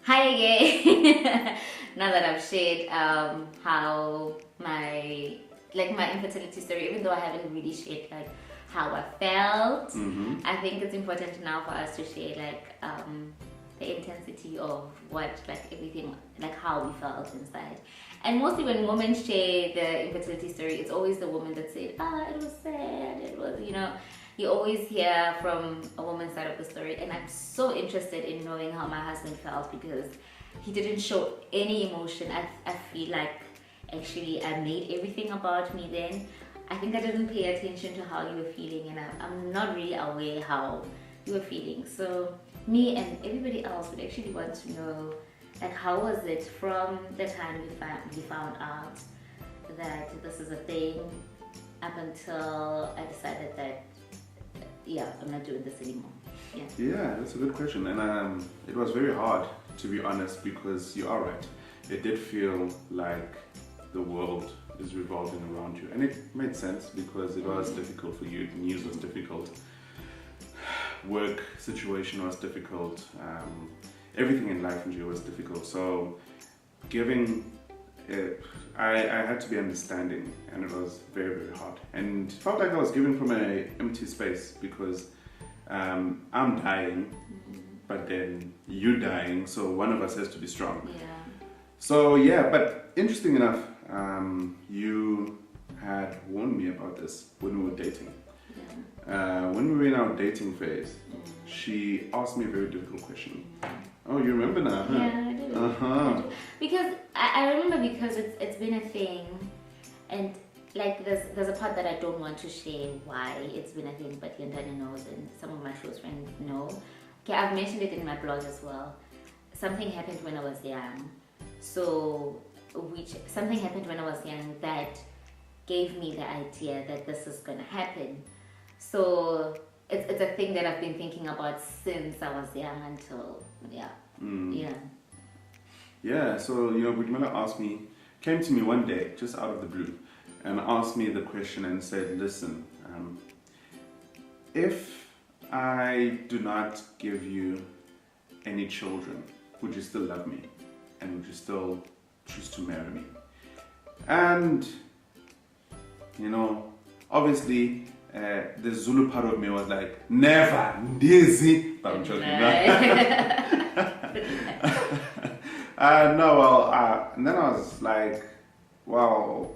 Hi again. Now that I've shared how my infertility story, even though I haven't really shared like how I felt, I think it's important now for us to share the intensity of what everything how we felt inside. And mostly when women share the infertility story, it's always the woman that said, it was sad, it was, you always hear from a woman's side of the story. And I'm so interested in knowing how my husband felt because he didn't show any emotion. I feel like actually I made everything about me then. I think I didn't pay attention to how you were feeling, and I'm not really aware how you were feeling. So me and everybody else would actually want to know, how was it from the time we found out that this is a thing up until I decided that I'm not doing this anymore. Yeah, that's a good question, and it was very hard, to be honest, because you are right. It did feel like the world is revolving around you, and it made sense because it was difficult for you. The news was difficult, work situation was difficult, everything in life in you was difficult. So giving it, I had to be understanding, and it was very, very hard, and it felt like I was giving from an empty space because I'm dying, but then you're dying, so one of us has to be strong. So but interesting enough, you had warned me about this when we were dating. When we were in our dating phase, she asked me a very difficult question. Oh, you remember now, huh? Yeah, I do. I do. Because I remember because it's been a thing, and there's a part that I don't want to share why it's been a thing, but Lindani knows and some of my close friends know. Okay, I've mentioned it in my blog as well. Something happened when I was young. Something happened when I was young that gave me the idea that this is gonna happen. So it's a thing that I've been thinking about since I was young until So Budimela came to me one day just out of the blue and asked me the question and said, listen, if I do not give you any children, would you still love me? And would you still choose to marry me? And, obviously, the Zulu part of me was like, never, dizzy. But I'm joking. And then I was like, well,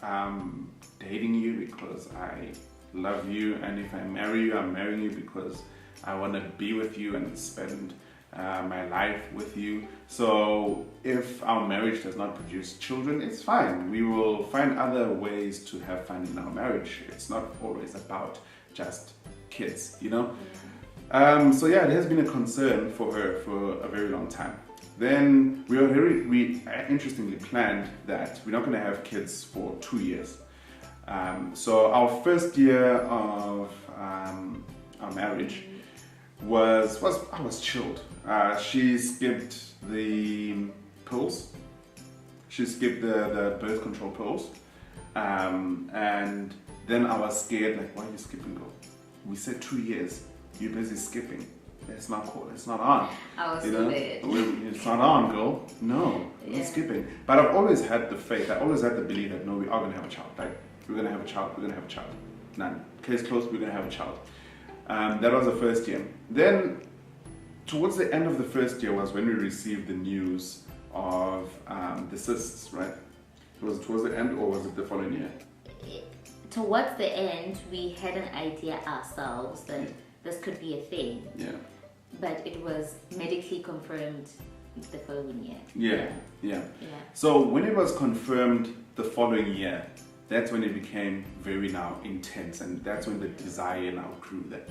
I'm dating you because I love you, and if I marry you, I'm marrying you because I want to be with you and spend my life with you. So if our marriage does not produce children, it's fine. We will find other ways to have fun in our marriage. It's not always about just kids, So it has been a concern for her for a very long time. Then we interestingly planned that we're not going to have kids for 2 years. So our first year of our marriage I was chilled. She skipped the pills. She skipped the birth control pills. And then I was scared, why are you skipping, girl? We said 2 years. You're busy skipping. It's not cool. It's not on. I was scared. It's not on, girl. No, we're skipping. But I've always had the faith. I always had the belief that no, we are going to have a child. We're going to have a child. We're going to have a child. None. Case closed. We're going to have a child. That was the first year. Then, towards the end of the first year was when we received the news of the cysts, right? Was it towards the end or was it the following year? Towards the end, we had an idea ourselves that this could be a thing. Yeah. But it was medically confirmed the following year. Yeah. So when it was confirmed the following year, that's when it became very now intense, and that's when the desire now grew that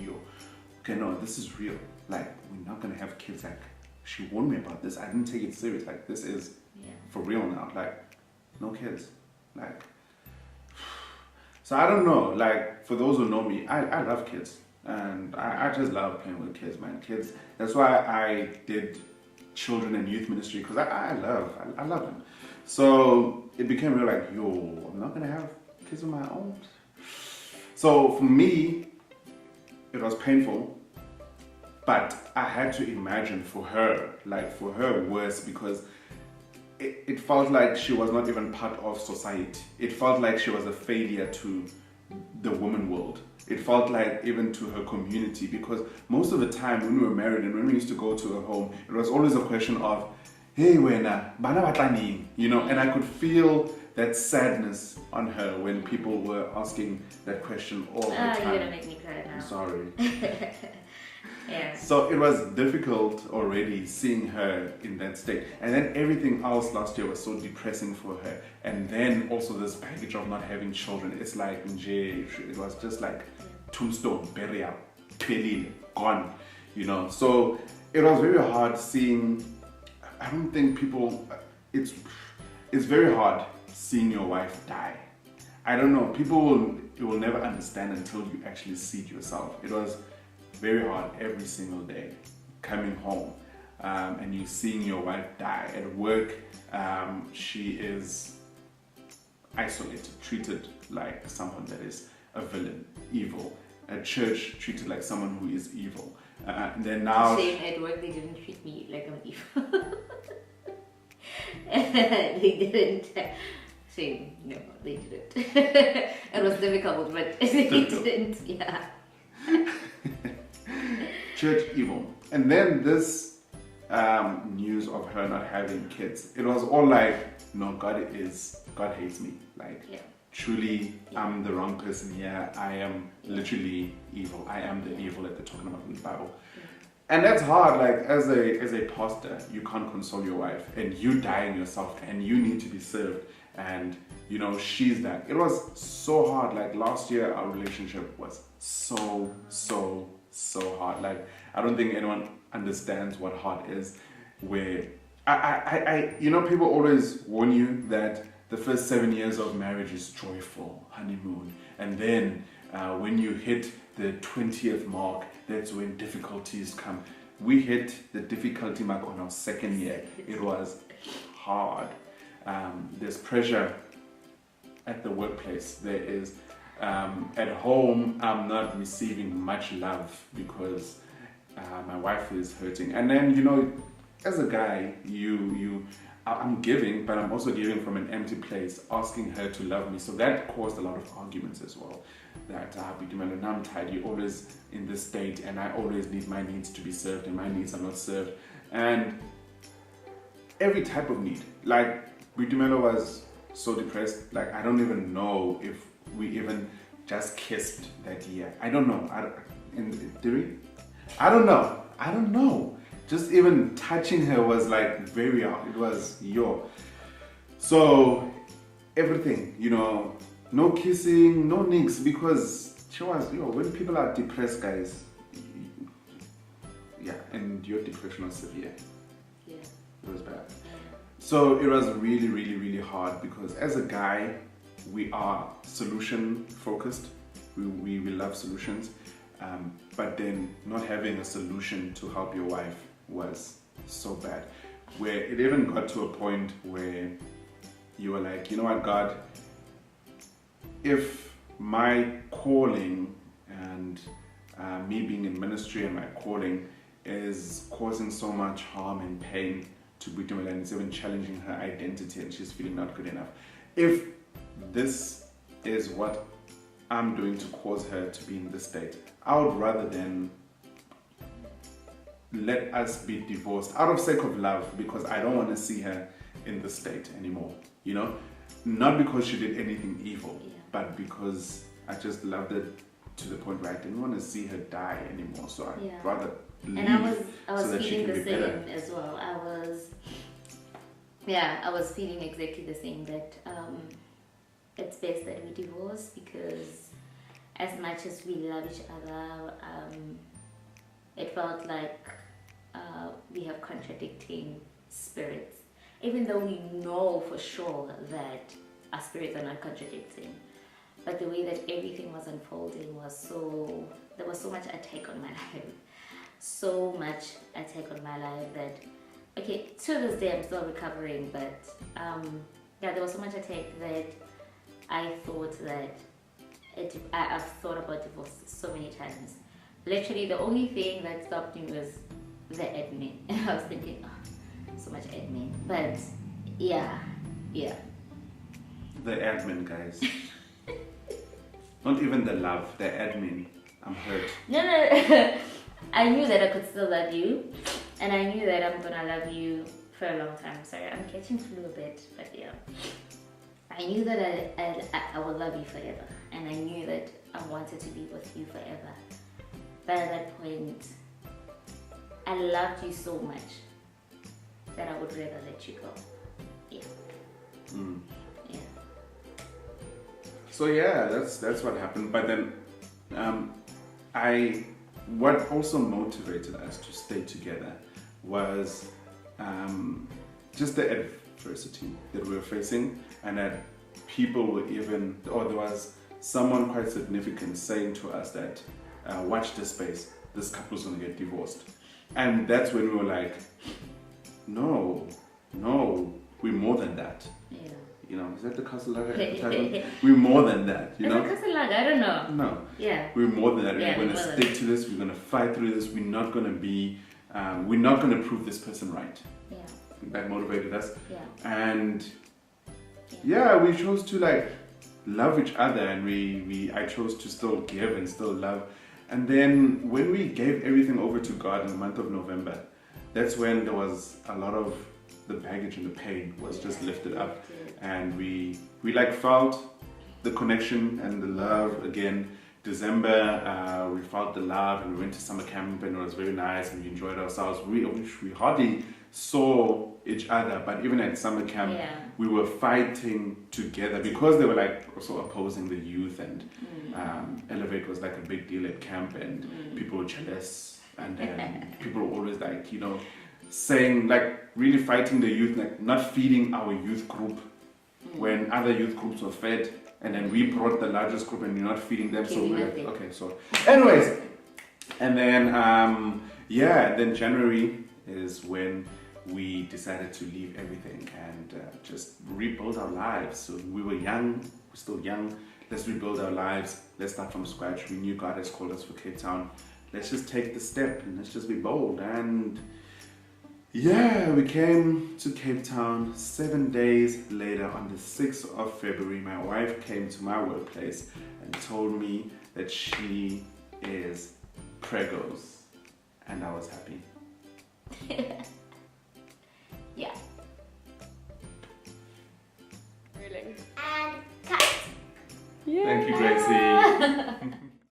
okay, no, this is real. We're not gonna have kids. She warned me about this. I didn't take it serious. This is for real now. No kids. So I don't know. For those who know me, I love kids. And I just love playing with kids, man. Kids. That's why I did children and youth ministry, because I love them. So it became real I'm not gonna have kids of my own. So for me, it was painful. But I had to imagine for her worse, because it felt like she was not even part of society. It felt like she was a failure to the woman world. It felt like even to her community, because most of the time when we were married and when we used to go to her home, it was always a question of, hey, wena, bana batla, you know, and I could feel that sadness on her when people were asking that question all the time. You're gonna make me cry now. I'm sorry. Yeah. So it was difficult already seeing her in that state. And then everything else last year was so depressing for her. And then also this baggage of not having children. It's like, it was just like tombstone, burial, pelile, gone, you know. So it was very hard seeing, I don't think people, it's very hard seeing your wife die. I don't know, you will never understand until you actually see it yourself. It was very hard every single day coming home and you seeing your wife die. At work, she is isolated, treated like someone that is a villain, evil. At church, treated like someone who is evil. And then now, Same at work, they didn't treat me like I'm evil. They didn't. Same, no, they didn't. It was difficult, but they didn't. Yeah. Church evil. And then this news of her not having kids, it was all like, no, God hates me. Like, truly, I'm the wrong person here. I am literally evil. I am the evil that they're talking about in the Bible. And that's hard. Like, as a pastor, you can't console your wife, and you dying yourself, and you need to be served. And you know, she's that. It was so hard. Like last year, our relationship was so hard. Like, I don't think anyone understands what hard is. Where I you know, people always warn you that the first 7 years of marriage is joyful, honeymoon, and then when you hit the 20th mark, that's when difficulties come. We hit the difficulty mark on our second year. It was hard. There's pressure at the workplace. There is at home, I'm not receiving much love because my wife is hurting. And then, you know, as a guy, I'm giving, but I'm also giving from an empty place, asking her to love me. So that caused a lot of arguments as well. That I'm tired, you're always in this state, and I always need my needs to be served, and my needs are not served. And every type of need. Like, Britumelo was so depressed, like, I don't even know if we even just kissed that year. I don't know. Did we? I don't know. Just even touching her was like very hard. It was So everything, you know, no kissing, no nicks, because she was, when people are depressed, guys, and your depression was severe. Yeah. It was bad. So it was really, really, really hard, because as a guy, we are solution focused. We love solutions. But then not having a solution to help your wife was so bad. Where it even got to a point where you were like, you know what, God, if my calling and me being in ministry and my calling is causing so much harm and pain to Britumela, and it's even challenging her identity, and she's feeling not good enough, if this is what I'm doing to cause her to be in this state, I would rather than let us be divorced out of sake of love, because I don't want to see her in this state anymore, you know, not because she did anything evil, but because I just loved it to the point where I didn't want to see her die anymore. So I'd rather leave. And I was so that feeling the same better. as well. I was feeling exactly the same, that it's best that we divorce, because as much as we love each other, it felt like we have contradicting spirits, even though we know for sure that our spirits are not contradicting. But the way that everything was unfolding was there was so much attack on my life. So much attack on my life that, okay, to this day I'm still recovering, but there was so much attack that I thought that I've thought about divorce so many times, literally the only thing that stopped me was the admin. I was thinking, oh, so much admin. But yeah. The admin, guys. Not even the love, the admin. I'm hurt. No. I knew that I could still love you, and I knew that I'm gonna love you for a long time. Sorry, I'm catching flu a bit, but yeah. I knew that I would love you forever, and I knew that I wanted to be with you forever. But at that point, I loved you so much that I would rather let you go. Yeah. Yeah. So yeah, that's what happened. But then, what also motivated us to stay together was just the adversity that we were facing, and that people were even, or there was someone quite significant saying to us that, watch this space, this couple's gonna get divorced. And that's when we were like, no, we're more than that. Yeah. You know, is that the Casalaga advertisement? We're more than that, you know? Is it Casalaga? I don't know. No. Yeah. We're more than that. Yeah, we're going to stick to this. We're going to fight through this. We're not going to prove this person right. Yeah. That motivated us. Yeah. And yeah, we chose to like love each other, and I chose to still give and still love. And then when we gave everything over to God in the month of November, that's when there was a lot of the baggage and the pain was just lifted up, and we like felt the connection and the love again. December, we felt the love, and we went to summer camp, and it was very nice, and we enjoyed ourselves. We hardly saw each other, but even at summer camp, we were fighting together because they were like also opposing the youth, and Elevate was like a big deal at camp, and people were jealous, and then people were always like, you know, saying like really fighting the youth, like not feeding our youth group when other youth groups were fed, and then we brought the largest group and you're not feeding them. So we're like, okay, so anyways, and then then January is when we decided to leave everything and just rebuild our lives. So we were young, we're still young. Let's rebuild our lives. Let's start from scratch. We knew God has called us for Cape Town. Let's just take the step and let's just be bold. And yeah, we came to Cape Town 7 days later. On the 6th of February, my wife came to my workplace and told me that she is pregos, and I was happy. Yeah. Really. And cut. Yeah. Thank you, Gracie.